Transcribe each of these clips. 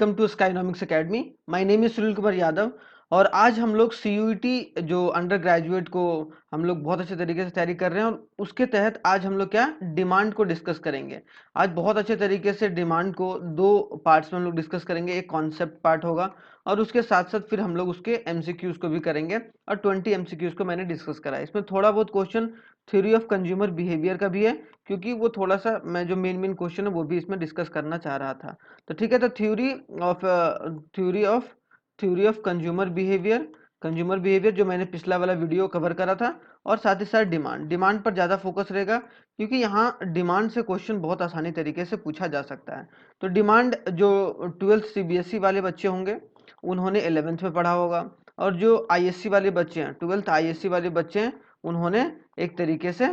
Welcome to Skynomics academy. My name is Sunil Kumar Yadav और आज हम लोग सीयूईटी जो अंडर ग्रेजुएट को हम लोग बहुत अच्छे तरीके से तैयारी कर रहे हैं और उसके तहत आज हम लोग क्या डिमांड को डिस्कस करेंगे। आज बहुत अच्छे तरीके से डिमांड को दो पार्ट्स में हम लोग डिस्कस करेंगे। एक कॉन्सेप्ट पार्ट होगा और उसके साथ साथ फिर हम लोग उसके एमसीक्यूज को भी करेंगे और 20 एमसीक्यूज को मैंने डिस्कस करा है। इसमें थोड़ा बहुत question theory of consumer behaviour का भी है, क्योंकि वो थोड़ा सा मैं जो मेन क्वेश्चन है वो भी इसमें डिस्कस करना चाह रहा था। तो ठीक है, तो थ्योरी ऑफ कंज्यूमर बिहेवियर जो मैंने पिछला वाला वीडियो कवर करा था, और साथ ही साथ डिमांड पर ज़्यादा फोकस रहेगा, क्योंकि यहाँ डिमांड से क्वेश्चन बहुत आसानी तरीके से पूछा जा सकता है। तो डिमांड जो 12th सीबीएसई वाले बच्चे होंगे उन्होंने 11th में पढ़ा होगा, और जो आईएससी वाले बच्चे हैं 12th आईएससी वाले बच्चे हैं उन्होंने एक तरीके से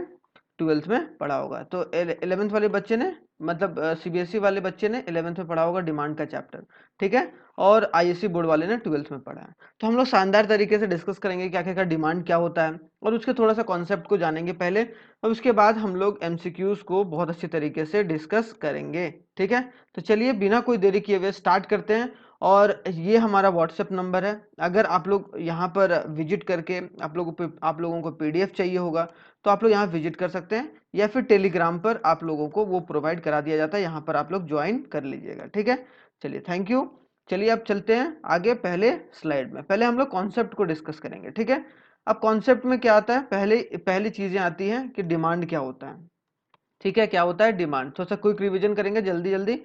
12th में पढ़ा होगा। तो 11th वाले बच्चे ने मतलब सीबीएसई वाले बच्चे ने 11th में पढ़ा होगा डिमांड का चैप्टर, ठीक है, और आईएससी बोर्ड वाले ने 12th में पढ़ा है। तो हम लोग शानदार तरीके से डिस्कस करेंगे क्या क्या डिमांड क्या होता है और उसके थोड़ा सा कॉन्सेप्ट को जानेंगे पहले, और उसके बाद हम लोग एमसीक्यूज को बहुत अच्छे तरीके से डिस्कस करेंगे। ठीक है, तो चलिए बिना कोई देरी किए हुए स्टार्ट करते हैं। और ये हमारा व्हाट्सएप नंबर है। अगर आप लोग यहाँ पर विजिट करके आप लोगों को पीडीएफ चाहिए होगा तो आप लोग यहाँ विजिट कर सकते हैं, या फिर टेलीग्राम पर आप लोगों को वो प्रोवाइड करा दिया जाता है, यहाँ पर आप लोग ज्वाइन कर लीजिएगा। ठीक है, चलिए थैंक यू। चलिए अब चलते हैं आगे। पहले स्लाइड में पहले हम लोग कॉन्सेप्ट को डिस्कस करेंगे। ठीक है, अब कॉन्सेप्ट में क्या आता है, पहली चीजें आती हैं कि डिमांड क्या होता है। ठीक है, क्या होता है डिमांड, थोड़ा सा क्विक रिवीजन करेंगे जल्दी जल्दी।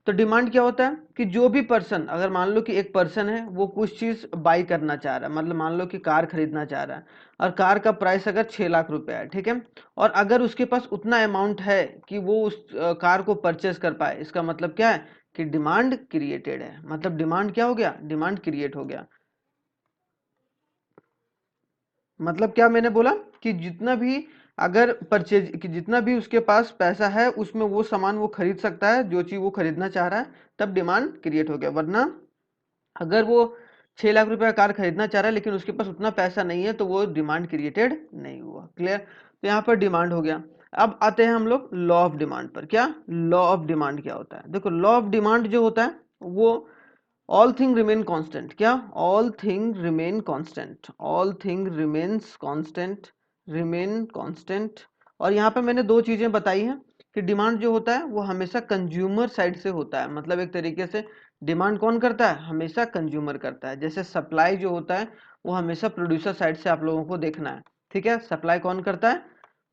तो डिमांड क्या होता है कि जो भी पर्सन, अगर मान लो कि एक पर्सन है वो कुछ चीज बाई करना चाह रहा है, मतलब मान लो कि कार खरीदना चाह रहा है और कार का प्राइस अगर 6 लाख रुपए है, ठीक है, और अगर उसके पास उतना अमाउंट है कि वो उस कार को परचेस कर पाए, इसका मतलब क्या है कि डिमांड क्रिएटेड है। मतलब डिमांड क्या हो गया, डिमांड क्रिएट हो गया। मतलब क्या मैंने बोला कि जितना भी अगर परचेज कि जितना भी उसके पास पैसा है उसमें वो सामान वो खरीद सकता है जो चीज वो खरीदना चाह रहा है, तब डिमांड क्रिएट हो गया। वरना अगर वो 6 लाख रुपए का कार खरीदना चाह रहा है लेकिन उसके पास उतना पैसा नहीं है तो वो डिमांड क्रिएटेड नहीं हुआ। क्लियर, तो यहाँ पर डिमांड हो गया। अब आते हैं हम लोग लॉ ऑफ डिमांड पर। क्या लॉ ऑफ डिमांड क्या होता है, देखो लॉ ऑफ डिमांड जो होता है वो ऑल थिंग रिमेन कांस्टेंट। क्या all thing remain constant, all thing remains constant, remain constant. और यहाँ पे मैंने दो चीजें बताई हैं कि डिमांड जो होता है वो हमेशा कंज्यूमर साइड से होता है। मतलब एक तरीके से डिमांड कौन करता है, हमेशा कंज्यूमर करता है। जैसे सप्लाई जो होता है वो हमेशा प्रोड्यूसर साइड से आप लोगों को देखना है। ठीक है, सप्लाई कौन करता है,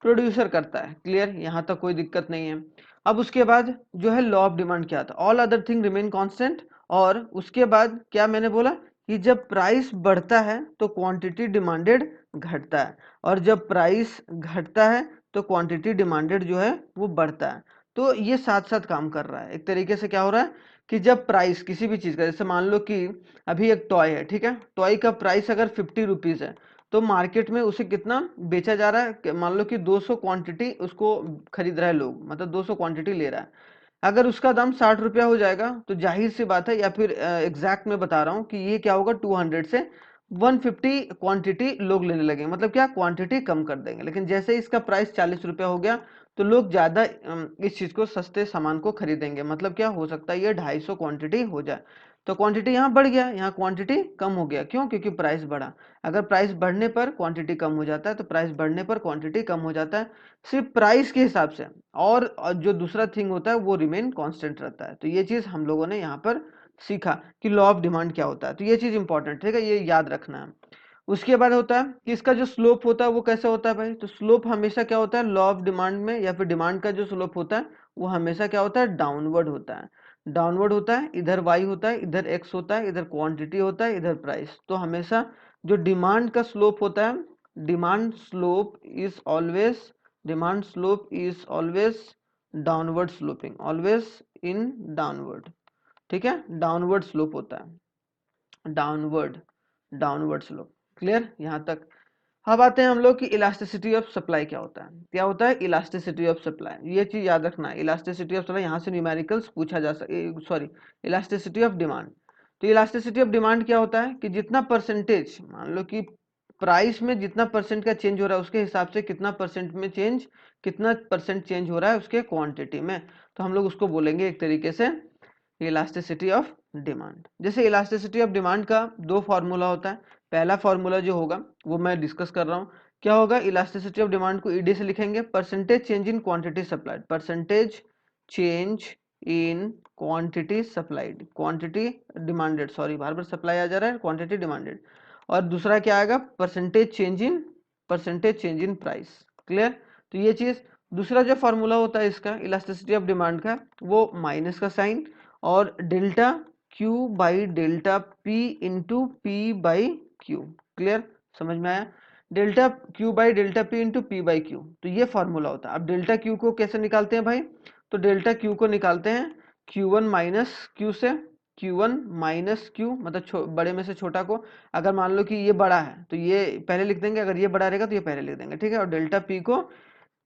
प्रोड्यूसर करता है। क्लियर, यहाँ तक कोई दिक्कत नहीं है। अब उसके बाद जो है लॉ ऑफ डिमांड क्या था, all other thing remain constant. और उसके बाद क्या मैंने बोला कि जब प्राइस बढ़ता है तो क्वांटिटी डिमांडेड घटता है, और जब प्राइस घटता है तो क्वांटिटी डिमांडेड जो है वो बढ़ता है। तो ये साथ साथ काम कर रहा है। एक तरीके से क्या हो रहा है कि जब प्राइस किसी भी चीज का, जैसे मान लो कि अभी एक टॉय है, ठीक है, टॉय का प्राइस अगर 50 रुपीज है तो मार्केट में उसे कितना बेचा जा रहा है, मान लो कि 200 क्वांटिटी उसको खरीद रहा है लोग, मतलब 200 क्वांटिटी ले रहा है। अगर उसका दाम 60 रुपया हो जाएगा तो जाहिर सी बात है, या फिर एग्जैक्ट में बता रहा हूँ कि ये क्या होगा 200 से 150 क्वांटिटी लोग लेने लगे, मतलब क्या क्वांटिटी कम कर देंगे। लेकिन जैसे ही इसका प्राइस 40 रुपया हो गया तो लोग ज्यादा इस चीज को, सस्ते सामान को खरीदेंगे। मतलब क्या हो सकता है ये 250 क्वांटिटी हो जाए। तो क्वांटिटी यहाँ बढ़ गया, यहाँ क्वांटिटी कम हो गया। क्यों, क्योंकि प्राइस बढ़ा। अगर प्राइस बढ़ने पर क्वांटिटी कम हो जाता है तो प्राइस बढ़ने पर क्वांटिटी कम हो जाता है, सिर्फ प्राइस के हिसाब से। और जो दूसरा थिंग होता है वो रिमेन कांस्टेंट रहता है। तो ये चीज हम लोगों ने यहाँ पर सीखा कि लॉ ऑफ डिमांड क्या होता है। तो ये चीज इंपॉर्टेंट है, ये याद रखना है। उसके बाद होता है कि इसका जो स्लोप होता है वो कैसा होता है भाई, तो स्लोप हमेशा क्या होता है लॉ ऑफ डिमांड में, या फिर डिमांड का जो स्लोप होता है वो हमेशा क्या होता है, डाउनवर्ड होता है। डाउनवर्ड होता है, इधर वाई होता है, इधर एक्स होता है, इधर क्वांटिटी होता है, इधर प्राइस। तो हमेशा जो डिमांड का स्लोप होता है, demand slope is always, demand slope is always downward sloping, always in downward. ठीक है, डाउनवर्ड स्लोप होता है, डाउनवर्ड, डाउनवर्ड स्लोप। क्लियर यहाँ तक। अब आते हैं हम लोग कि इलास्टिसिटी ऑफ सप्लाई क्या होता है। क्या होता है इलास्टिसिटी ऑफ सप्लाई, ये चीज याद रखना है। इलास्टिसिटी ऑफ सप्लाई यहाँ से न्यूमेरिकल्स पूछा जा सके, सॉरी, इलास्टिसिटी ऑफ डिमांड। तो इलास्टिसिटी ऑफ डिमांड क्या होता है कि जितना परसेंटेज, मान लो कि प्राइस में जितना परसेंट का चेंज हो रहा है उसके हिसाब से कितना परसेंट में चेंज, कितना परसेंट चेंज हो रहा है उसके क्वांटिटी में। तो हम लोग उसको बोलेंगे एक तरीके से इलास्टिसिटी ऑफ डिमांड। जैसे इलास्टिसिटी ऑफ डिमांड का दो फार्मूला होता है। पहला फार्मूला जो होगा वो मैं डिस्कस कर रहा हूँ। क्या होगा? इलास्टिसिटी ऑफ डिमांड को ईडी से लिखेंगे, percentage change in quantity supplied, percentage change in quantity supplied, quantity demanded, sorry बार बार सप्लाई आ जा रहा है, क्वांटिटी डिमांडेड। और दूसरा क्या आएगा? Percentage change in price. Clear? तो ये चीज। दूसरा जो फॉर्मूला होता है इसका इलास्टिसिटी ऑफ डिमांड का, वो माइनस का साइन और delta Q by delta P into P by Q. Clear? समझ में आया? Delta Q by delta P into P by Q, तो ये फॉर्मूला होता है। अब डेल्टा क्यू को कैसे निकालते हैं भाई? तो डेल्टा क्यू को निकालते हैं Q1 माइनस क्यू से, Q1 माइनस क्यू मतलब बड़े में से छोटा को। अगर मान लो कि ये बड़ा है तो ये पहले लिख देंगे, अगर ये बड़ा रहेगा तो ये पहले लिख देंगे, ठीक है। और डेल्टा पी को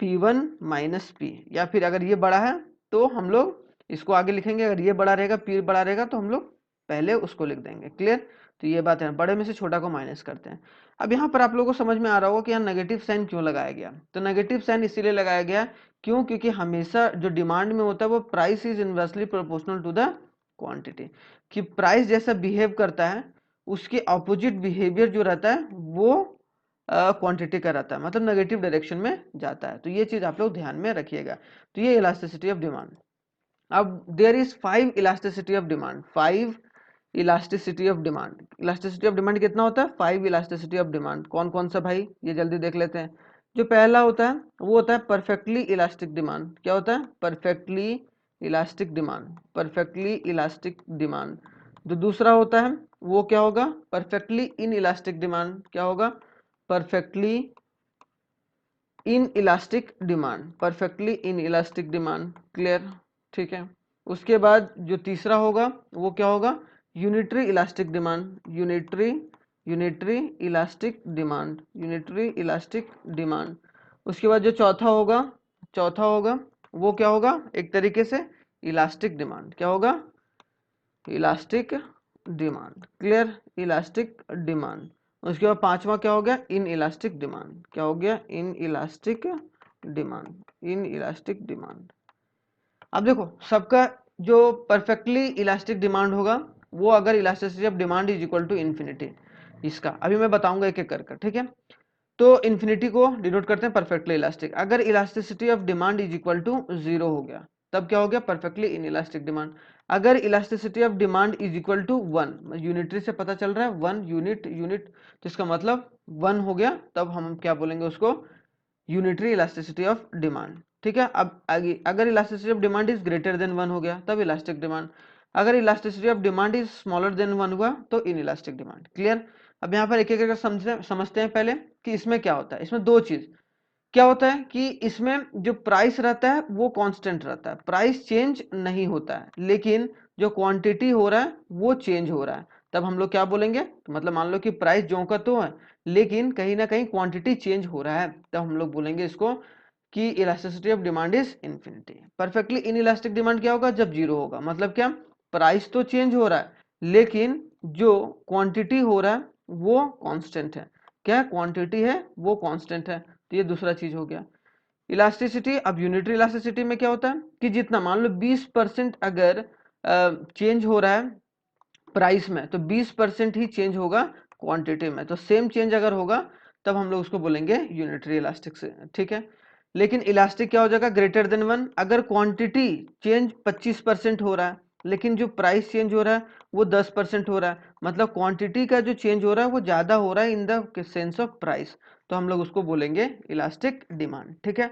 P1 माइनस पी, या फिर अगर ये बड़ा है तो हम लोग इसको आगे लिखेंगे, अगर ये बड़ा रहेगा पी बड़ा रहेगा तो हम लोग पहले उसको लिख देंगे। क्लियर? तो ये बात है, बड़े में से छोटा को माइनस करते हैं। अब यहाँ पर आप लोगों को समझ में आ रहा होगा कि यहाँ नेगेटिव साइन क्यों लगाया गया। तो नेगेटिव साइन इसीलिए लगाया गया क्यों? क्योंकि हमेशा जो डिमांड में होता है वो price is inversely proportional to the quantity, कि प्राइस जैसा बिहेव करता है उसके ऑपोजिट बिहेवियर जो रहता है वो क्वांटिटी का रहता है, मतलब नेगेटिव डायरेक्शन में जाता है। तो ये चीज आप लोग ध्यान में रखिएगा। तो ये इलास्टिसिटी ऑफ डिमांड। अब there is 5 elasticity of demand, 5 elasticity of demand. Elasticity of demand कितना होता है? 5 इलास्टिसिटी ऑफ डिमांड। कौन कौन सा भाई? ये जल्दी देख लेते हैं। जो पहला होता है वो होता है परफेक्टली इलास्टिक डिमांड। क्या होता है? Perfectly elastic demand, perfectly elastic demand. जो दूसरा होता है वो क्या होगा? Perfectly inelastic demand. क्या होगा? Perfectly inelastic demand, perfectly inelastic demand. Clear? ठीक है। उसके बाद जो तीसरा होगा वो क्या होगा? Unitary elastic demand, unitary elastic demand, unitary elastic demand. उसके बाद जो चौथा होगा वो क्या होगा? एक तरीके से इलास्टिक डिमांड। क्या होगा? Elastic demand. Clear? Elastic demand. उसके बाद पांचवा क्या हो गया? In elastic demand. क्या हो गया? In elastic demand, in elastic demand. अब देखो सबका जो परफेक्टली इलास्टिक डिमांड होगा वो अगर elasticity of demand is equal to infinity, इसका अभी मैं बताऊंगा एक एक कर, ठीक है। तो इन्फिनिटी को डिनोट करते हैं परफेक्टली इलास्टिक। अगर elasticity of demand is equal to 0 हो गया तब क्या हो गया? Perfectly inelastic demand. अगर elasticity of demand is equal to 1, unitary से पता चल रहा है 1 यूनिट यूनिट, तो इसका मतलब 1 हो गया, तब हम क्या बोलेंगे उसको? Unitary elasticity of demand. ठीक है। अब आगे अगर elasticity of demand is greater than 1 हो गया तब इलास्टिक डिमांड। अगर elasticity of demand is smaller than 1 हुआ तो इन इलास्टिक डिमांड। क्लियर? अब यहाँ पर एक एक समझते हैं पहले कि इसमें क्या होता है। इसमें दो चीज क्या होता है कि इसमें जो प्राइस रहता है वो कांस्टेंट रहता है, प्राइस चेंज नहीं होता है, लेकिन जो क्वांटिटी हो रहा है वो चेंज हो रहा है। तब हम लोग क्या बोलेंगे? तो मतलब मान लो कि प्राइस जो का तो है लेकिन कहीं ना कहीं क्वांटिटी चेंज हो रहा है, तब हम लोग बोलेंगे इसको कि elasticity of demand is infinity. Perfectly inelastic demand क्या होगा? जब जीरो होगा। मतलब क्या? प्राइस तो चेंज हो रहा है लेकिन जो क्वांटिटी हो रहा है वो कांस्टेंट है। क्या क्वांटिटी है वो कांस्टेंट है। तो ये दूसरा चीज हो गया इलास्टिसिटी। अब यूनिटरी इलास्टिसिटी में क्या होता है कि जितना मान लो 20% अगर चेंज हो रहा है प्राइस में तो 20% ही चेंज होगा क्वांटिटी में। तो सेम चेंज अगर होगा तब हम लोग उसको बोलेंगे यूनिटरी इलास्टिक से। ठीक है। लेकिन इलास्टिक क्या हो जाएगा? Greater than 1। अगर क्वांटिटी चेंज 25% हो रहा है लेकिन जो प्राइस चेंज हो रहा है वो 10% हो रहा है, मतलब क्वांटिटी का जो चेंज हो रहा है वो ज्यादा हो रहा है in the sense of price, तो हम लोग उसको बोलेंगे इलास्टिक डिमांड। ठीक है।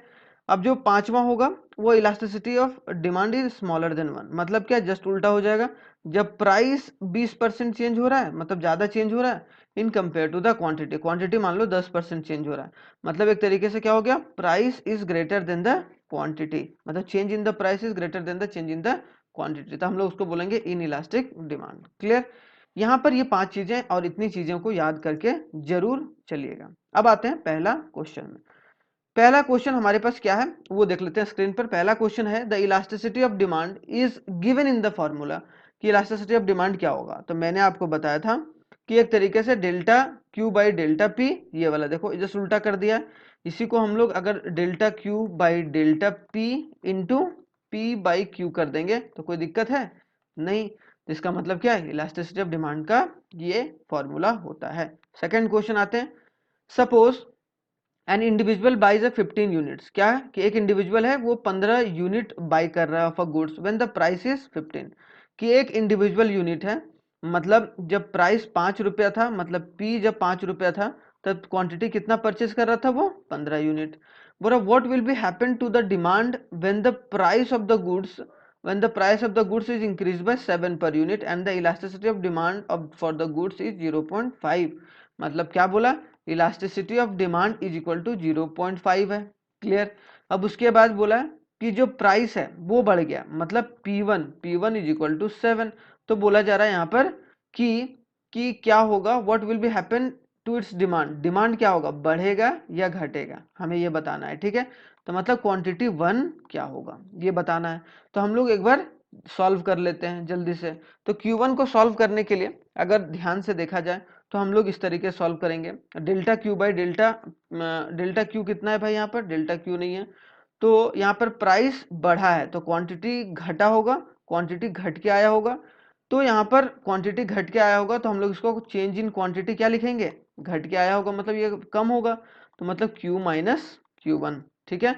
अब जो पांचवा होगा वो elasticity of demand is smaller than 1। मतलब क्या? जस्ट उल्टा हो जाएगा। जब प्राइस 20% चेंज हो रहा है मतलब ज्यादा चेंज हो रहा है in compare to the quantity, quantity मान लो 10% चेंज हो रहा है, मतलब एक तरीके से क्या हो गया? Price is greater than the quantity, मतलब change in the price is greater than the change in the quantity, तो हम लोग उसको बोलेंगे इन इलास्टिक डिमांड। क्लियर? यहाँ पर ये 5 चीजें और इतनी चीजों को याद करके जरूर चलिएगा। अब आते हैं पहला क्वेश्चन में। पहला क्वेश्चन हमारे पास क्या है वो देख लेते हैं स्क्रीन पर। पहला क्वेश्चन है the elasticity of demand is given in the formula, कि इलास्टिसिटी ऑफ डिमांड क्या होगा। तो मैंने आपको बताया था कि एक तरीके से delta Q by delta P, ये वाला देखो जस्ट उल्टा कर दिया, इसी को हम लोग अगर delta Q by delta P into P by Q कर देंगे तो कोई दिक्कत है? नहीं। तो इसका मतलब क्या है, इलास्टिसिटी ऑफ डिमांड का ये फॉर्मूला होता है। सेकंड क्वेश्चन आते हैं, suppose an individual buys a 15 units, क्या है कि एक इंडिविजुअल है वो 15 यूनिट बाई कर रहा है of a goods when the price is 15, कि एक इंडिविजुअल यूनिट है, मतलब जब प्राइस 5 रुपया था, मतलब पी जब 5 रुपया था, तब क्वांटिटी कितना परचेज कर रहा था वो 15 यूनिट। बोला what will be happen to the demand when the price of the goods when the price of the goods is increased by 7 per unit and the elasticity of demand for the goods is 0.5। मतलब क्या बोला, elasticity of demand is equal to 0.5 है। Clear. अब उसके बाद बोला कि जो प्राइस है वो बढ़ गया, मतलब P1 इज इक्वल टू 7। तो बोला जा रहा है यहाँ पर कि क्या होगा, what will be happen to its demand, demand क्या होगा, बढ़ेगा या घटेगा, हमें ये बताना है। ठीक है, तो मतलब क्वांटिटी 1 क्या होगा ये बताना है। तो हम लोग एक बार सॉल्व कर लेते हैं जल्दी से। तो Q1 को सॉल्व करने के लिए अगर ध्यान से देखा जाए तो हम लोग इस तरीके से सॉल्व करेंगे, delta Q by delta Q कितना है भाई, यहाँ पर डेल्टा क्यू नहीं है, तो यहाँ पर प्राइस बढ़ा है तो क्वांटिटी घटा होगा, क्वांटिटी घट के आया होगा। तो यहाँ पर क्वांटिटी घट के आया होगा तो हम लोग इसको चेंज इन क्वांटिटी क्या लिखेंगे, घट के आया होगा, मतलब ये कम होगा, तो मतलब Q माइनस Q1। ठीक है,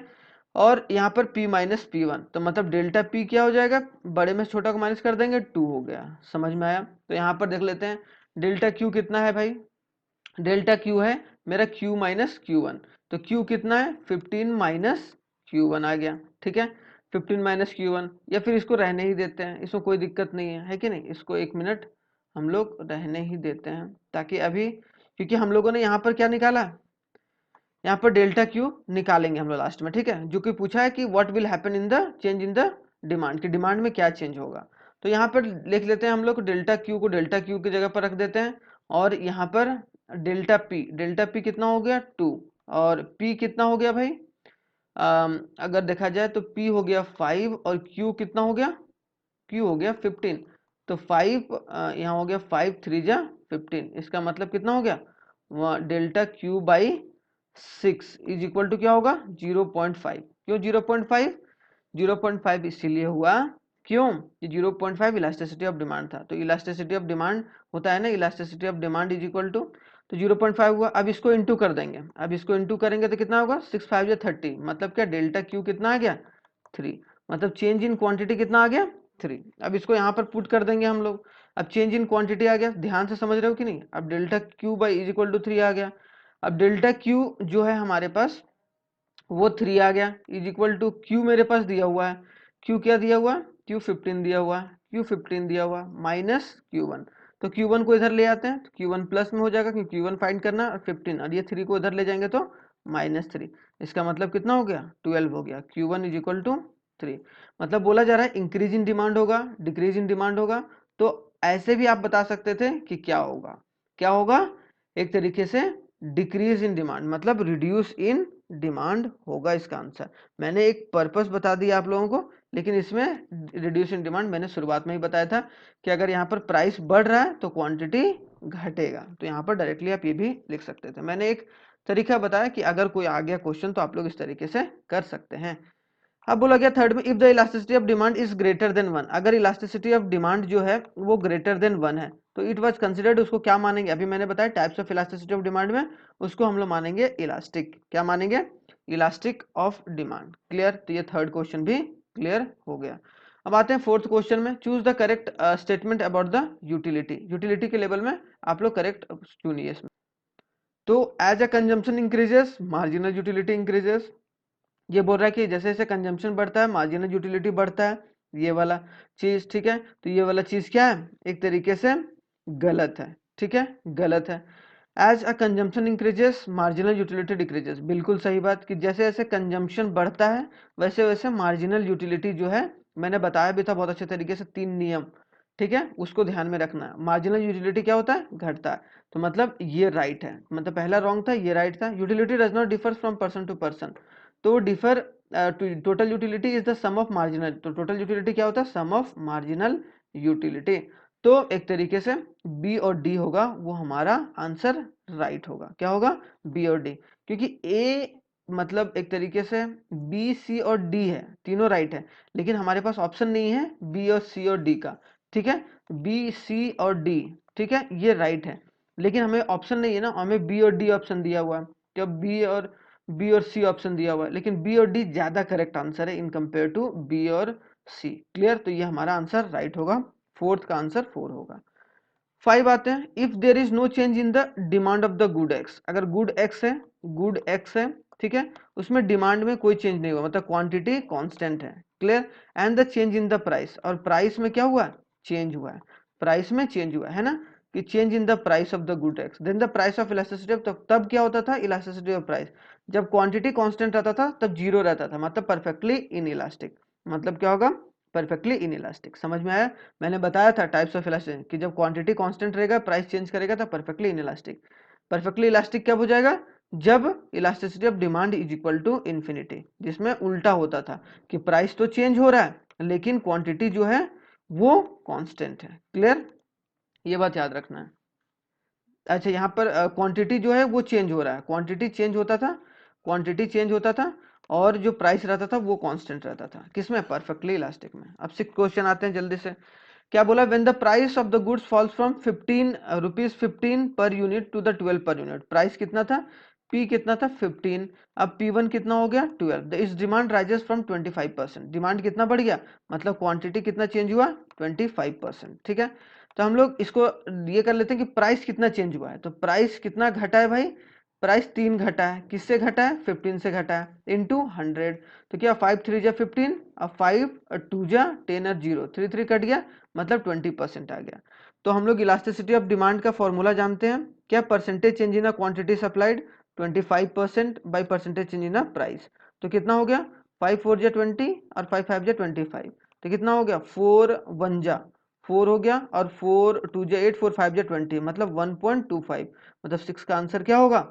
और यहाँ पर P माइनस P1, तो मतलब डेल्टा P क्या हो जाएगा, बड़े में छोटा को माइनस कर देंगे 2 हो गया। समझ में आया। तो यहाँ पर देख लेते हैं डेल्टा Q कितना है भाई, डेल्टा Q है मेरा Q माइनस Q1, तो Q कितना है 15 माइनस Q1 आ गया। ठीक है, 15 माइनस Q1, या फिर इसको रहने ही देते हैं, इसमें कोई दिक्कत नहीं है कि नहीं, इसको 1 मिनट हम लोग रहने ही देते हैं, ताकि अभी, क्योंकि हम लोगों ने यहाँ पर क्या निकाला, यहाँ पर डेल्टा क्यू निकालेंगे हम लोग लास्ट में। ठीक है, जो कि पूछा है कि what will happen in the change in the demand, कि डिमांड में क्या चेंज होगा। तो यहाँ पर लिख लेते हैं हम लोग डेल्टा क्यू को डेल्टा क्यू की जगह पर रख देते हैं, और यहाँ पर डेल्टा पी कितना हो गया 2, और पी कितना हो गया भाई, अगर देखा जाए तो पी हो गया 5 और क्यू कितना हो गया, क्यू हो गया 15। तो 5 यहाँ हो गया 5 3 जा 15, इसका मतलब कितना हो गया, delta Q by 6 is equal to क्या होगा 0.5। क्यों 0.5, 0.5 इसीलिए हुआ, क्यों कि 0.5 इलास्टिसिटी ऑफ डिमांड था। तो इलास्टिसिटी ऑफ डिमांड होता है ना, elasticity of demand is equal to, तो 0.5 हुआ। अब इसको इंटू कर देंगे, अब इसको इंटू करेंगे तो कितना होगा 6 5 या 30, मतलब क्या डेल्टा क्यू कितना आ गया 3, मतलब चेंज इन क्वांटिटी कितना आ गया 3। अब इसको यहाँ पर पुट कर देंगे हम लोग, अब चेंज इन क्वांटिटी आ गया, ध्यान से समझ रहे हो कि नहीं। अब delta Q by is equal to 3 आ गया। अब डेल्टा क्यू जो है हमारे पास वो 3 आ गया, इज इक्वल टू क्यू मेरे पास दिया हुआ है, क्यू क्या दिया हुआ, क्यू 15 दिया हुआ, क्यू 15 दिया हुआ माइनस Q1। तो Q1 को इधर ले आते हैं तो Q1 प्लस में हो जाएगा, क्योंकि Q1 फाइंड करना और 15, और ये 3 को इधर ले जाएंगे तो -3। इसका मतलब कितना हो गया 12 हो गया। Q1 is equal to 3। मतलब बोला जा रहा है इंक्रीज इन डिमांड होगा, डिक्रीज इन डिमांड होगा। तो ऐसे भी आप बता सकते थे कि क्या होगा, क्या होगा, एक तरीके से डिक्रीज इन डिमांड, मतलब रिड्यूस इन डिमांड होगा इसका आंसर। मैंने एक पर्पस बता दिया आप लोगों को, लेकिन इसमें रिड्यूस इन डिमांड मैंने शुरुआत में ही बताया था कि अगर यहाँ पर प्राइस बढ़ रहा है तो क्वांटिटी घटेगा। तो यहाँ पर डायरेक्टली आप ये भी लिख सकते थे। मैंने एक तरीका बताया कि अगर कोई आ गया क्वेश्चन तो आप लोग इस तरीके से कर सकते हैं। अब बोला गया थर्ड में, if the elasticity of demand is greater than 1, अगर इलास्टिसिटी ऑफ डिमांड जो है वो ग्रेटर देन 1 है तो इट वाज कंसिडर्ड, उसको क्या मानेंगे, अभी मैंने बताया types of elasticity of demand में, उसको हम लोग मानेंगे इलास्टिक, क्या मानेंगे, इलास्टिक ऑफ डिमांड। क्लियर। तो ये थर्ड क्वेश्चन भी क्लियर हो गया। अब आते हैं फोर्थ क्वेश्चन में, choose the correct statement about the utility. Utility के लेवल में आप लोग करेक्ट चुनिए इसमें। तो as a consumption increases marginal utility increases, ये बोल रहा है कि जैसे जैसे कंजम्पशन बढ़ता है मार्जिनल यूटिलिटी बढ़ता है, ये वाला चीज। ठीक है, तो ये वाला चीज क्या है, एक तरीके से गलत है। ठीक है, गलत है। As a consumption increases marginal utility decreases, बिल्कुल सही बात, कि जैसे जैसे कंजम्पशन बढ़ता है वैसे वैसे मार्जिनल यूटिलिटी जो है, मैंने बताया भी था बहुत अच्छे तरीके से 3 नियम। ठीक है, उसको ध्यान में रखना है। मार्जिनल यूटिलिटी क्या होता है, घटता है, तो मतलब ये राइट है, मतलब पहला रॉन्ग था, ये राइट था। Utility does not differ from person to person, तो differ, total utility is the sum of marginal, तो टोटल यूटिलिटी क्या होता है, सम ऑफ मार्जिनल यूटिलिटी। तो एक तरीके से बी और डी होगा वो हमारा आंसर राइट होगा। क्या होगा, बी और डी, क्योंकि ए मतलब एक तरीके से बी सी और डी है, तीनों राइट है, लेकिन हमारे पास ऑप्शन नहीं है बी और सी और डी का, ठीक है, बी सी और डी, ठीक है, ये राइट है, लेकिन हमें ऑप्शन नहीं है ना, हमें बी और डी ऑप्शन दिया हुआ है, तो बी और सी ऑप्शन दिया हुआ है, लेकिन बी और डी ज्यादा करेक्ट आंसर है इन कंपेयर टू बी और सी। क्लियर, तो ये हमारा आंसर राइट होगा, फोर्थ का आंसर 4 होगा। 5 आते हैं, if there is no change in the demand of the good X, अगर गुड एक्स है, ठीक है, उसमें डिमांड में कोई चेंज नहीं हुआ, मतलब क्वांटिटी कांस्टेंट है। Clear, and the change in the price, और प्राइस में क्या हुआ, चेंज हुआ है, प्राइस में चेंज हुआ है ना, कि change in the price of the good X, then the price of elasticity of, तब क्या होता था, इलास्टिसिटी ऑफ प्राइस, जब क्वांटिटी कांस्टेंट रहता था तब जीरो रहता था, मतलब परफेक्टली इन इलास्टिक, मतलब क्या होगा, परफेक्टली इन इलास्टिक। समझ में आया, मैंने बताया था टाइप्स ऑफ इलास्टिक कि जब क्वांटिटी कांस्टेंट रहेगा प्राइस चेंज करेगा तो perfectly inelastic. Perfectly elastic कब हो जाएगा, जब elasticity of demand is equal to infinity, जिसमें उल्टा होता था कि प्राइस तो चेंज हो रहा है लेकिन क्वांटिटी जो है वो कांस्टेंट है। क्लियर, ये बात याद रखना है। अच्छा, यहाँ पर क्वांटिटी जो है वो चेंज हो रहा है, क्वांटिटी चेंज होता था और जो प्राइस रहता था वो कांस्टेंट रहता था, किसमें, परफेक्टली इलास्टिक में। अब 6 क्वेश्चन आते हैं जल्दी से। क्या बोला, when the price of the goods falls from 15 rupees 15 per unit to the 12 per unit, price कितना था, पी कितना था 15, अब P1 कितना हो गया 12, इस डिमांड राइजेस फ्रॉम 25%, डिमांड कितना बढ़ गया, मतलब क्वांटिटी कितना चेंज हुआ 25%। ठीक है, तो हम लोग इसको ये कर लेते हैं कि प्राइस कितना चेंज हुआ है, तो प्राइस कितना घटा है भाई, प्राइस 3 घटा है, किससे घटा है 15 से घटा है, इनटू 100, तो क्या 5 3 जा 15, अब 5 2 जा 10 और 0 3 3 कट गया, मतलब 20% आ गया। तो हम लोग इलास्टिसिटी ऑफ डिमांड का फॉर्मूला जानते हैं, क्या, percentage change in quantity supplied 25% by percentage change in price, तो कितना हो गया 5 4 जा 20 और 5 5 जा 25, तो कितना हो गया 4 1 जा 4 हो गया और 4 2 जा 8 4 5 जा 20, मतलब 1.25, मतलब 6 का आंसर क्या होगा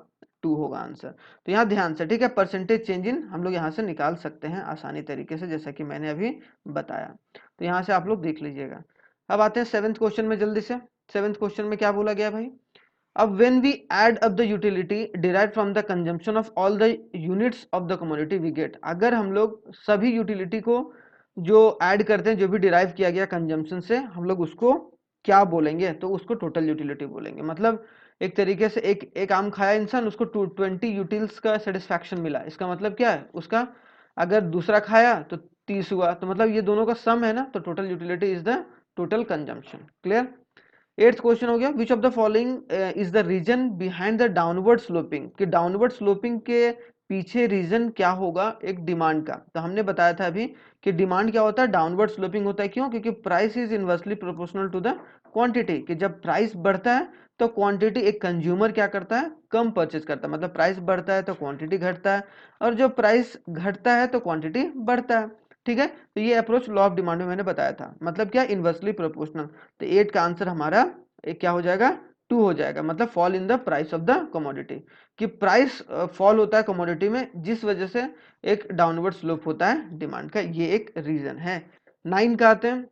2 होगा आंसर। तो यहाँ ध्यान से, ठीक है, परसेंटेज चेंज इन हम लोग यहाँ से निकाल सकते हैं आसानी तरीके से, जैसा कि मैंने अभी बताया, तो यहाँ से आप लोग देख लीजिएगा। अब आते हैं 7th क्वेश्चन में जल्दी से। 7th क्वेश्चन में क्या बोला गया भाई, अब when we add up the utility derived from the consumption of all the units of the commodity we get, अगर हम लोग सभी यूटिलिटी को जो ऐड करते हैं, जो भी डिराइव किया गया कंजम्पशन से, हम लोग उसको क्या बोलेंगे, तो उसको टोटल यूटिलिटी बोलेंगे। मतलब एक तरीके से एक आम खाया इंसान, उसको 20 यूटिल्स का सेटिस्फैक्शन मिला, इसका मतलब क्या है, उसका अगर दूसरा खाया तो 30 हुआ, तो मतलब ये दोनों का सम है ना, तो total utility is the total consumption. Clear, 8th question हो गया, which of the following is the reason behind the downward sloping, कि डाउनवर्ड स्लोपिंग के पीछे रीजन क्या होगा एक डिमांड का। तो हमने बताया था अभी कि डिमांड क्या होता है, डाउनवर्ड स्लोपिंग होता है, क्यों, क्योंकि price is inversely proportional to the quantity, कि जब प्राइस बढ़ता है तो क्वांटिटी एक कंज्यूमर क्या करता है, कम परचेज करता है, मतलब प्राइस बढ़ता है तो क्वांटिटी घटता है, और जब प्राइस घटता है तो क्वांटिटी बढ़ता है। ठीक है, तो ये अप्रोच लॉ ऑफ डिमांड में मैंने बताया था, मतलब क्या, इनवर्सली प्रोपोर्शनल। तो 8 का आंसर हमारा क्या हो जाएगा 2 हो जाएगा, मतलब fall in the price of the commodity, कि प्राइस फॉल होता है कमोडिटी में जिस वजह से एक डाउनवर्ड स्लोप होता है डिमांड का, ये एक रीजन है। 9 का आते हैं,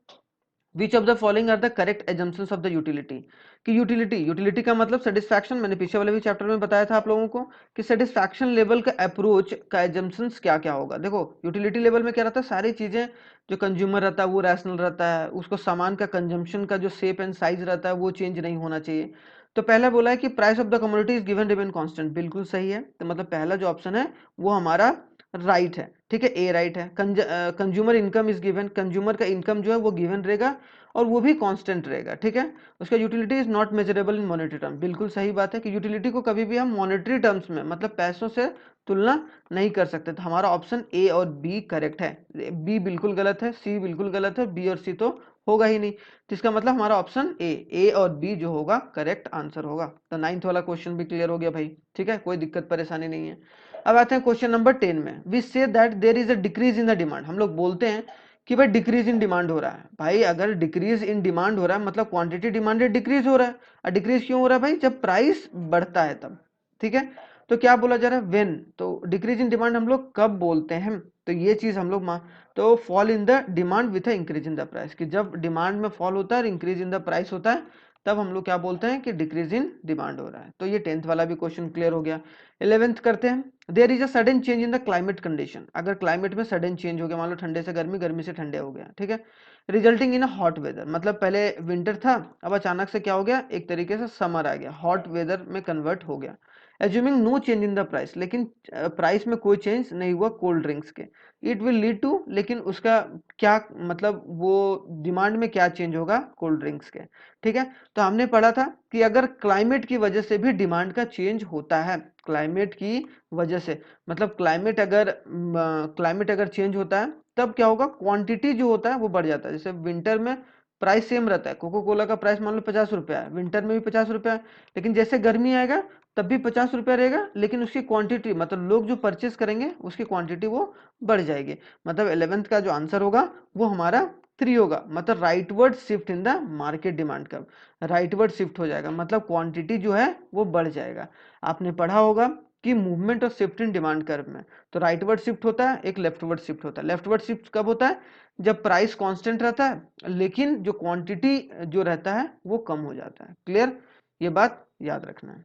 which of the following are the correct assumptions of the utility, कि यूटिलिटी का मतलब सेटिस्फैक्शन, मैंने पीछे वाले भी चैप्टर में बताया था आप लोगों को कि सेटिस्फैक्शन लेवल का अप्रोच का एजम्पशंस क्या क्या होगा। देखो यूटिलिटी लेवल में क्या रहता है, सारी चीजें जो कंज्यूमर रहता है वो रैशनल रहता है, उसको सामान का कंजम्पशन का जो शेप एंड साइज रहता है वो चेंज नहीं होना चाहिए। तो पहला बोला है कि price of the commodity is given remain constant, बिल्कुल सही है, तो मतलब पहला जो ऑप्शन है वो हमारा राइट है। ठीक है, ए राइट है। Consumer income is given, consumer का इनकम जो है वो गिवन रहेगा और वो भी कांस्टेंट रहेगा। ठीक है, उसका utility is not measurable in monetary term, बिल्कुल सही बात है कि यूटिलिटी को कभी भी हम मॉनेटरी टर्म्स में, मतलब पैसों से तुलना नहीं कर सकते। तो हमारा ऑप्शन ए और बी करेक्ट है, बी बिल्कुल गलत है, सी बिल्कुल गलत है, बी और सी तो होगा ही नहीं, तो इसका मतलब हमारा ऑप्शन ए और बी जो होगा करेक्ट आंसर होगा। तो 9th वाला क्वेश्चन भी क्लियर हो गया भाई। ठीक है, कोई दिक्कत परेशानी नहीं है। अब आते हैं क्वेश्चन नंबर 10 में, we say that there is a decrease in the demand, हम लोग बोलते हैं कि भाई डिक्रीज इन डिमांड हो रहा है। भाई अगर डिक्रीज इन डिमांड हो रहा है मतलब क्वांटिटी डिमांडेड डिक्रीज हो रहा है, और डिक्रीज क्यों हो रहा है भाई, जब प्राइस बढ़ता है तब। ठीक है, तो क्या बोला जा रहा है व्हेन, तो डिक्रीज इन डिमांड हम लोग कब बोलते हैं, तो ये चीज हम लोग तो fall in the demand with increase in the price, कि जब डिमांड में फॉल होता है और इंक्रीज इन द प्राइस होता है तब हम लोग क्या बोलते हैं कि डिक्रीज इन डिमांड हो रहा है। तो ये 10th वाला भी क्वेश्चन क्लियर हो गया। 11th करते हैं। There is a sudden change in the climate condition, अगर क्लाइमेट में सडन चेंज हो गया, मान लो ठंडे से गर्मी, गर्मी से ठंडे हो गया, ठीक है, resulting in a hot weather, मतलब पहले विंटर था, अब अचानक से क्या हो गया, एक तरीके से समर आ गया, हॉट वेदर में कन्वर्ट हो गया। Assuming no change in the price, लेकिन प्राइस में कोई चेंज नहीं हुआ कोल्ड ड्रिंक्स के, इट विल लीड टू, लेकिन उसका क्या मतलब वो डिमांड में क्या चेंज होगा कोल्ड ड्रिंक्स के, ठीक है। तो हमने पढ़ा था कि अगर क्लाइमेट की वजह से भी डिमांड का चेंज होता है, क्लाइमेट की वजह से, मतलब क्लाइमेट अगर चेंज होता है तब क्या होगा, क्वांटिटी जो होता है वो बढ़ जाता है। जैसे विंटर में प्राइस सेम रहता है, कोको कोला का प्राइस मान लो 50 रुपया है, विंटर में भी 50 रुपया है, लेकिन जैसे गर्मी आएगा तब भी 50 रुपया रहेगा, लेकिन उसकी क्वांटिटी मतलब लोग जो परचेस करेंगे उसकी क्वांटिटी वो बढ़ जाएगी। मतलब 11th का जो आंसर होगा वो हमारा 3 होगा, मतलब rightward shift in the market demand curve, rightward shift हो जाएगा, मतलब क्वांटिटी जो है वो बढ़ जाएगा। आपने पढ़ा होगा कि मूवमेंट और शिफ्ट इन डिमांड कर्व में तो राइटवर्ड शिफ्ट होता है, एक लेफ्टवर्ड शिफ्ट होता है। लेफ्टवर्ड शिफ्ट कब होता है, जब प्राइस कांस्टेंट रहता है लेकिन जो क्वांटिटी जो रहता है वो कम हो जाता है। क्लियर, ये बात याद रखना है।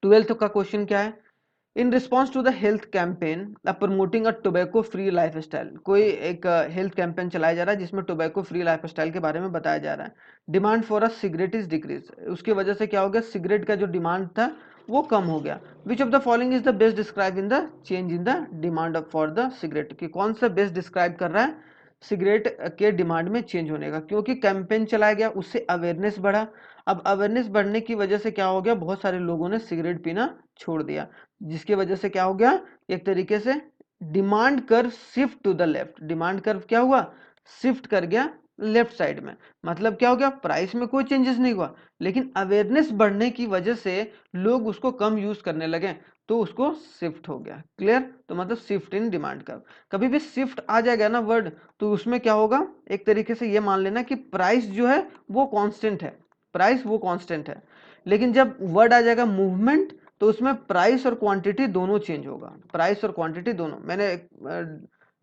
12th का क्वेश्चन क्या है, in response to the health campaign promoting a tobacco free life style, कोई एक हेल्थ कैंपेन चलाया जा रहा है जिसमें टोबैको फ्री लाइफ स्टाइल के बारे में बताया जा रहा है। Demand for a cigarette is decrease, उसकी वजह से क्या हो गया, सिगरेट का जो डिमांड था वो कम हो गया। Which of the following is the best describe in the change in the demand for the cigarette, कि कौन सा बेस्ट डिस्क्राइब कर रहा है सिगरेट के डिमांड में चेंज होने का, क्योंकि कैंपेन चलाया गया उससे अवेयरनेस बढ़ा। अब अवेयरनेस बढ़ने की वजह से क्या हो गया, बहुत सारे लोगों ने सिगरेट पीना छोड़ दिया, जिसकी वजह से क्या हो गया, एक तरीके से demand curve shift to the left, demand curve क्या हुआ, शिफ्ट कर गया लेफ्ट साइड में। मतलब क्या हो गया, प्राइस में कोई चेंजेस नहीं हुआ, लेकिन अवेयरनेस बढ़ने की वजह से लोग उसको कम यूज करने लगे तो उसको शिफ्ट हो गया। क्लियर, तो मतलब शिफ्ट इन डिमांड कर्व। कभी भी शिफ्ट आ जाएगा ना वर्ड, तो उसमें क्या होगा, एक तरीके से ये मान लेना कि प्राइस जो है वो कांस्टेंट है, प्राइस वो कांस्टेंट है, लेकिन जब वर्ड आ जाएगा मूवमेंट तो उसमें प्राइस और क्वांटिटी दोनों चेंज होगा, प्राइस और क्वांटिटी दोनों। मैंने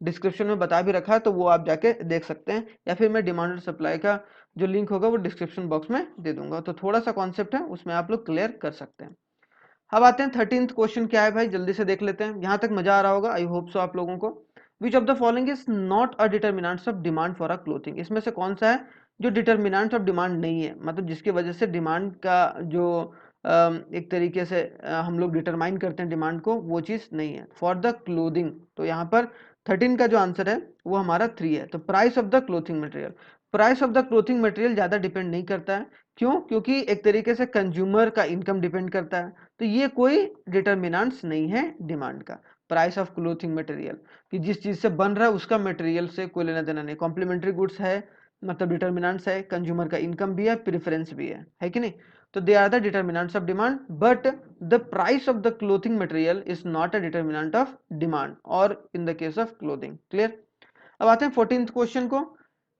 डिस्क्रिप्शन में बता भी रखा है तो वो आप जाके देख सकते हैं, या फिर मैं डिमांड और सप्लाई का जो लिंक होगा वो डिस्क्रिप्शन बॉक्स में दे दूंगा। तो थोड़ा सा कॉन्सेप्ट है उसमें आप लोग क्लियर कर सकते हैं। अब आते हैं 13th क्वेश्चन क्या है भाई, जल्दी से देख लेते हैं। यहाँ तक मजा आ रहा होगा, आई होप सो आप लोगों को। विच of the following is not a determinants of demand for a clothing, इसमें से कौन सा है जो डिटर्मिनेंट ऑफ डिमांड नहीं है, मतलब जिसकी वजह से डिमांड का जो एक तरीके से हम लोग डिटरमाइन करते हैं डिमांड को, वो चीज नहीं है फॉर द क्लोथिंग। तो यहाँ पर 13 का जो आंसर है वो हमारा 3 है। तो price of the clothing material, price of the clothing material ज्यादा डिपेंड नहीं करता है। क्यों, क्योंकि एक तरीके से कंज्यूमर का इनकम डिपेंड करता है, तो ये कोई डिटर्मिनेंट्स नहीं है डिमांड का। प्राइस ऑफ क्लोथिंग मटेरियल, कि जिस चीज से बन रहा है उसका मटेरियल से कोई लेना देना नहीं। कॉम्प्लीमेंट्री गुड्स है, मतलब डिटर्मिनेंट्स है, कंज्यूमर का इनकम भी है, प्रेफरेंस भी है कि नहीं। तो they are the determinants of demand, but the price of the clothing material is not a determinant of demand और in the case of clothing. Clear. अब आते हैं 14th क्वेश्चन को।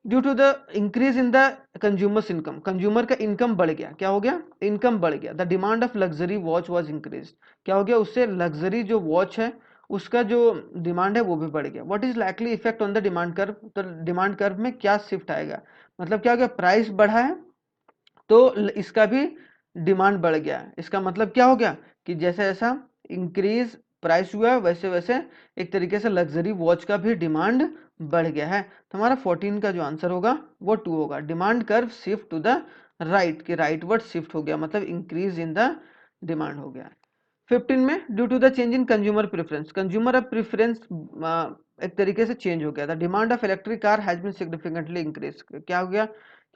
Due to the increase in the consumers income, consumer का income बढ़ गया, क्या हो गया, इनकम बढ़ गया। The demand of luxury watch was increase, क्या हो गया, उससे लग्जरी जो वॉच है उसका जो डिमांड है वो भी बढ़ गया। What is likely effect on the demand curve, तो डिमांड कर्व में क्या शिफ्ट आएगा, मतलब क्या हो गया, प्राइस बढ़ा है तो इसका भी डिमांड बढ़ गया। इसका मतलब क्या हो गया कि जैसे जैसा इंक्रीज प्राइस हुआ वैसे वैसे एक तरीके से लग्जरी वॉच का भी डिमांड बढ़ गया है। तो हमारा 14 का जो आंसर होगा वो 2 होगा। Demand curve shift to the right, कि राइटवर्ड शिफ्ट हो गया, मतलब इंक्रीज इन द डिमांड हो गया। 15 में due to the change in consumer preference, consumer preference एक तरीके से चेंज हो गया था। Demand of electric car has been significantly increase, क्या हो गया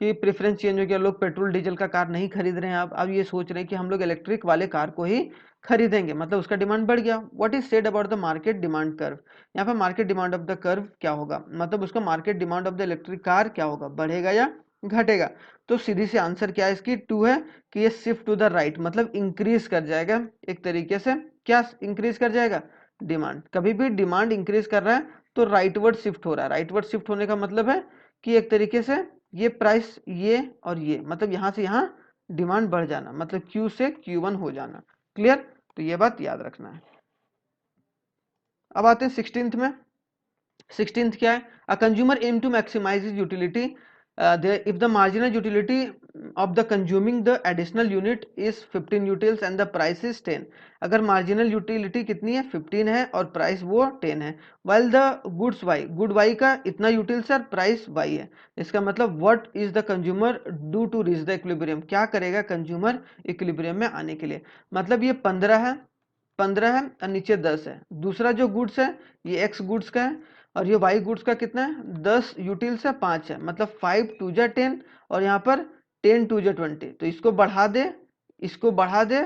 कि प्रेफरेंस चेंज हो गया, लोग पेट्रोल डीजल का कार नहीं खरीद रहे हैं, अब ये सोच रहे हैं कि हम लोग इलेक्ट्रिक वाले कार को ही खरीदेंगे, मतलब उसका डिमांड बढ़ गया। What is said about the market demand curve, यहाँ पे market demand of the curve क्या होगा, मतलब उसका market demand of the electric car क्या होगा, बढ़ेगा या घटेगा। तो सीधी सी आंसर क्या है इसकी, 2 है कि ये शिफ्ट टू द राइट, मतलब इंक्रीज कर जाएगा एक तरीके से। क्या इंक्रीज कर जाएगा, डिमांड। कभी भी डिमांड इंक्रीज कर रहा है तो राइटवर्ड शिफ्ट हो रहा है। राइटवर्ड शिफ्ट होने का मतलब है कि एक तरीके से ये प्राइस ये और ये, मतलब यहां से यहां डिमांड बढ़ जाना, मतलब Q से Q1 हो जाना। क्लियर, तो ये बात याद रखना है। अब आते हैं 16th में। 16th क्या है, a consumer aim to maximise utility if the marginal utility of the consuming the additional unit is 15 utils and the price is 10, अगर marginal utility कितनी है 15 है और price वो 10 है, while the goods y, good y का इतना utils है और price y है, इसका मतलब what is the consumer do to reach the equilibrium, क्या करेगा consumer equilibrium में आने के लिए, मतलब ये 15 है और नीचे 10 है, दूसरा जो गुड्स है ये x गुड्स का है और ये y गुड्स का कितना है 10 यूटिल्स है 5 है, मतलब 5 टू जा 10 और यहाँ पर 10 टू जा 20, तो इसको बढ़ा दे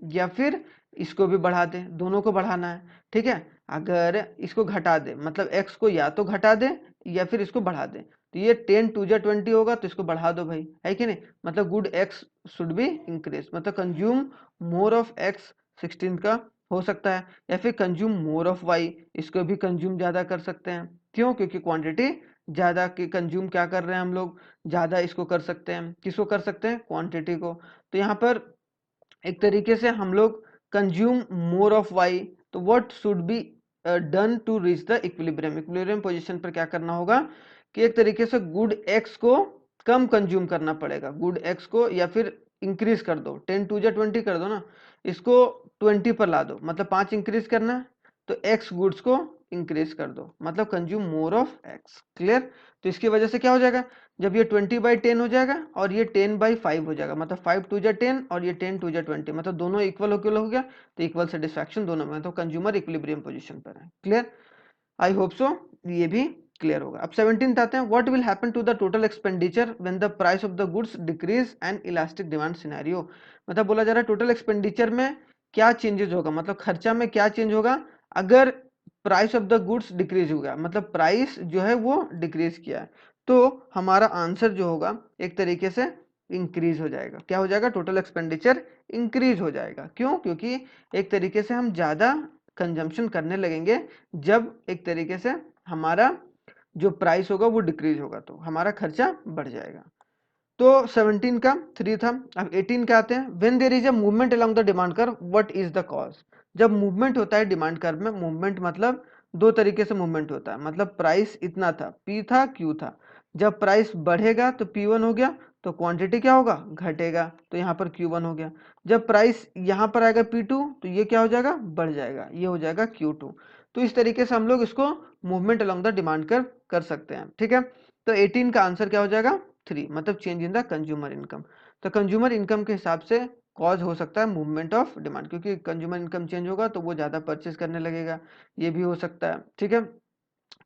या फिर इसको भी बढ़ा दे, दोनों को बढ़ाना है, ठीक है। अगर इसको घटा दे मतलब x को या तो घटा दे या फिर इसको बढ़ा दे, तो ये 10 टू जा 20 होगा तो इसको बढ़ा दो भाई, है कि नहीं, मतलब good x should be increase, मतलब कंज्यूम मोर ऑफ x 16 का हो सकता है, या फिर कंज्यूम मोर ऑफ वाई, इसको भी कंज्यूम ज्यादा कर सकते हैं, क्यों, क्योंकि क्वांटिटी ज्यादा की कंज्यूम क्या कर रहे हैं हम लोग, ज्यादा इसको कर सकते हैं, किसको कर सकते हैं, क्वांटिटी को। तो यहाँ पर एक तरीके से हम लोग कंज्यूम मोर ऑफ वाई, तो what should be done to reach the equilibrium, equilibrium position पर क्या करना होगा कि एक तरीके से गुड एक्स को कम कंज्यूम करना पड़ेगा, गुड एक्स को, या फिर इंक्रीज कर दो, 10 टू जा 20 कर दो ना, इसको 20 पर ला दो, मतलब 5 इंक्रीज करना है तो एक्स गुड्स को इंक्रीज कर दो, मतलब consume more of x, clear. तो इसकी वजह से क्या हो जाएगा, जब ये 20/10 हो जाएगा और ये 10/5 हो जाएगा, मतलब 5 टू जा 10 और ये 10 टू जा 20, मतलब दोनों इक्वल हो गया, तो इक्वल सेटिस्फैक्शन दोनों में, तो कंज्यूमर इक्विलिब्रियम पोजीशन पर है, क्लियर। आई होप सो ये भी क्लियर होगा। अब 17 आते हैं, what will happen to the total expenditure when the price of the goods decrease and elastic demand scenario, मतलब बोला जा रहा है टोटल एक्सपेंडिचर में क्या चेंजेस होगा, मतलब खर्चा में क्या चेंज होगा अगर price of the goods decrease हो गया, मतलब प्राइस जो है वो डिक्रीज किया है, तो हमारा आंसर जो होगा एक तरीके से इंक्रीज हो जाएगा, क्या हो जाएगा, टोटल एक्सपेंडिचर इंक्रीज हो जाएगा, क्यों, क्योंकि एक तरीके से हम ज्यादा कंजम्पशन करने लगेंगे जब एक तरीके से हमारा जो प्राइस होगा वो डिक्रीज होगा, तो हमारा खर्चा बढ़ जाएगा। तो 17 का 3 था। अब 18 का आते हैं, when there is a movement along the demand curve what is the cause, जब मूवमेंट होता है डिमांड कर्व में, मूवमेंट मतलब दो तरीके से मूवमेंट होता है, मतलब प्राइस इतना था, पी था, क्यू था, जब प्राइस बढ़ेगा तो P1 हो गया, तो क्वांटिटी क्या होगा, घटेगा, तो यहाँ पर Q1 हो गया, जब प्राइस यहाँ पर आएगा P2 तो ये क्या हो जाएगा, बढ़ जाएगा, ये हो जाएगा Q2। तो इस तरीके से हम लोग इसको movement along the demand curve कर सकते हैं, ठीक है। तो 18 का आंसर क्या हो जाएगा, 3, मतलब change in the consumer income. तो कंज्यूमर इनकम के हिसाब से कॉज हो सकता है मूवमेंट ऑफ डिमांड, क्योंकि कंज्यूमर इनकम चेंज होगा तो वो ज्यादा परचेज करने लगेगा, ये भी हो सकता है, ठीक है,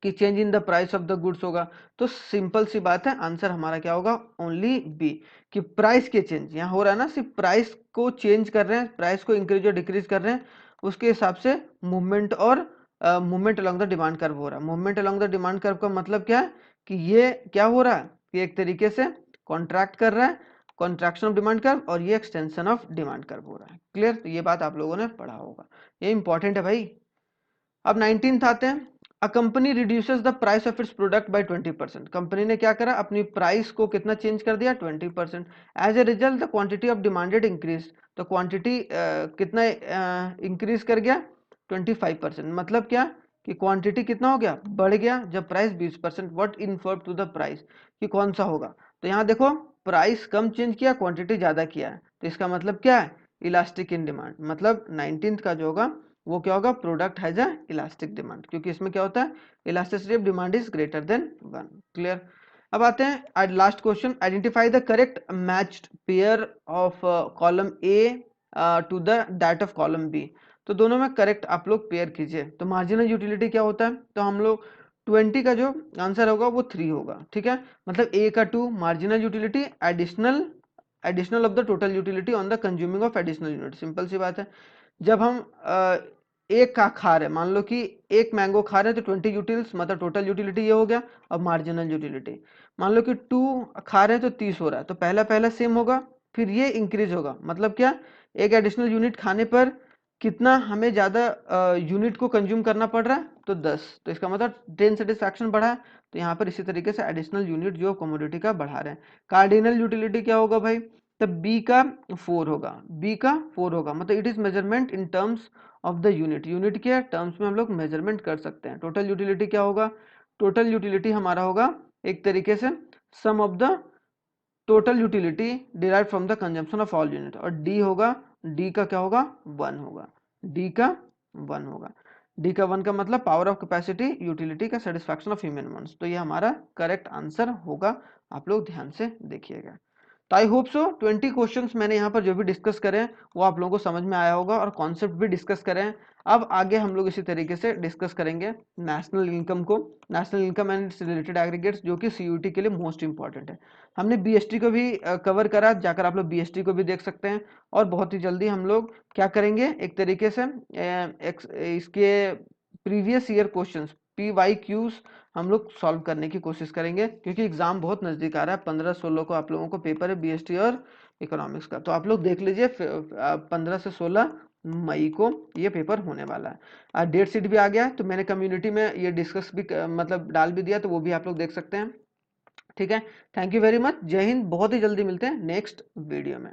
कि change in the price of the goods होगा। तो सिंपल सी बात है, आंसर हमारा क्या होगा, ओनली बी, कि प्राइस के चेंज यहाँ हो रहा है ना, सिर्फ प्राइस को चेंज कर रहे हैं, प्राइस को इंक्रीज और डिक्रीज कर रहे हैं, उसके हिसाब से मूवमेंट और movement along the demand curve हो रहा है। Movement along the demand curve का मतलब क्या है कि ये क्या हो रहा है कि एक तरीके से कॉन्ट्रैक्ट कर रहा है, कॉन्ट्रैक्शन ऑफ डिमांड कर्व, और ये एक्सटेंशन ऑफ डिमांड कर्व हो रहा है, क्लियर। तो ये बात आप लोगों ने पढ़ा होगा, ये इंपॉर्टेंट है भाई। अब 19th आते हैं, a company reduces the price of its product by 20%, company ने क्या करा, अपनी प्राइस को कितना चेंज कर दिया, 20%, as a result the quantity of demanded increase, तो क्वांटिटी कितना इंक्रीज कर गया, 25%, मतलब क्या कि क्वांटिटी कितना हो गया, बढ़ गया, जब price 20%, what infer to the price, कि कौन सा होगा, तो यहाँ देखो प्राइस कम चेंज किया, क्वांटिटी ज्यादा किया है, तो इसका मतलब क्या है, इलास्टिक इन डिमांड, मतलब 19th का जो होगा वो क्या होगा, product has a elastic demand, क्योंकि इसमें क्या होता है, elasticity of demand is greater than 1, clear. अब आते हैं last question, identify the correct matched pair of column A to the that of column B, तो दोनों में करेक्ट आप लोग पेयर कीजिए। तो मार्जिनल यूटिलिटी क्या होता है, तो हम लोग 20 का जो आंसर होगा वो 3 होगा, ठीक है, मतलब ए का 2 marginal utility, additional of the total utility on the consuming of additional unit, simple सी बात है। जब हम एक का खा रहे, मान लो कि एक मैंगो खा रहे हैं तो 20 यूटिल्स, मतलब टोटल यूटिलिटी ये हो गया। अब मार्जिनल यूटिलिटी, मान लो कि 2 खा रहे हैं तो 30 हो रहा है, तो पहला पहला सेम होगा, फिर ये इंक्रीज होगा, मतलब क्या, एक एडिशनल यूनिट खाने पर कितना हमें ज्यादा यूनिट को कंज्यूम करना पड़ रहा है, तो 10, तो इसका मतलब 10 सेटिस्फैक्शन बढ़ा है, तो यहाँ पर इसी तरीके से एडिशनल यूनिट जो कमोडिटी का बढ़ा रहे हैं। कार्डिनल यूटिलिटी क्या होगा भाई, तब बी का 4 होगा, बी का 4 होगा, मतलब it is measurement in terms of the unit, unit के टर्म्स में हम लोग मेजरमेंट कर सकते हैं। टोटल यूटिलिटी क्या होगा, टोटल यूटिलिटी हमारा होगा एक तरीके से sum of the total utility derive from the consumption of all unit, और डी होगा, डी का क्या होगा, 1 होगा, डी का 1 होगा। डी का 1 का मतलब पावर ऑफ कैपेसिटी यूटिलिटी का सेटिस्फैक्शन ऑफ ह्यूमन वांट्स, तो ये हमारा करेक्ट आंसर होगा। आप लोग ध्यान से देखिएगा। तो आई होप सो 20 क्वेश्चंस मैंने यहाँ पर जो भी डिस्कस करे हैं वो आप लोगों को समझ में आया होगा और कॉन्सेप्ट भी डिस्कस करें हैं। अब आगे हम लोग इसी तरीके से डिस्कस करेंगे नेशनल इनकम को, national income and related aggregates, जो कि सीयूईटी के लिए मोस्ट इंपॉर्टेंट है। हमने बीएसटी को भी कवर करा, जाकर आप लोग बीएसटी को भी देख सकते हैं। और बहुत ही जल्दी हम लोग क्या करेंगे, एक तरीके से इसके प्रीवियस ईयर क्वेश्चंस PYQs हम लोग सॉल्व करने की कोशिश करेंगे, क्योंकि एग्जाम बहुत नजदीक आ रहा है। 15-16 को आप लोगों को पेपर है बीएसटी और इकोनॉमिक्स का, तो आप लोग देख लीजिए 15 से 16 मई को ये पेपर होने वाला है। डेट शीट भी आ गया है, तो मैंने कम्युनिटी में ये डिस्कस भी मतलब डाल भी दिया, तो वो भी आप लोग देख सकते हैं। ठीक है, थैंक यू वेरी मच, जय हिंद। बहुत ही जल्दी मिलते हैं नेक्स्ट वीडियो में।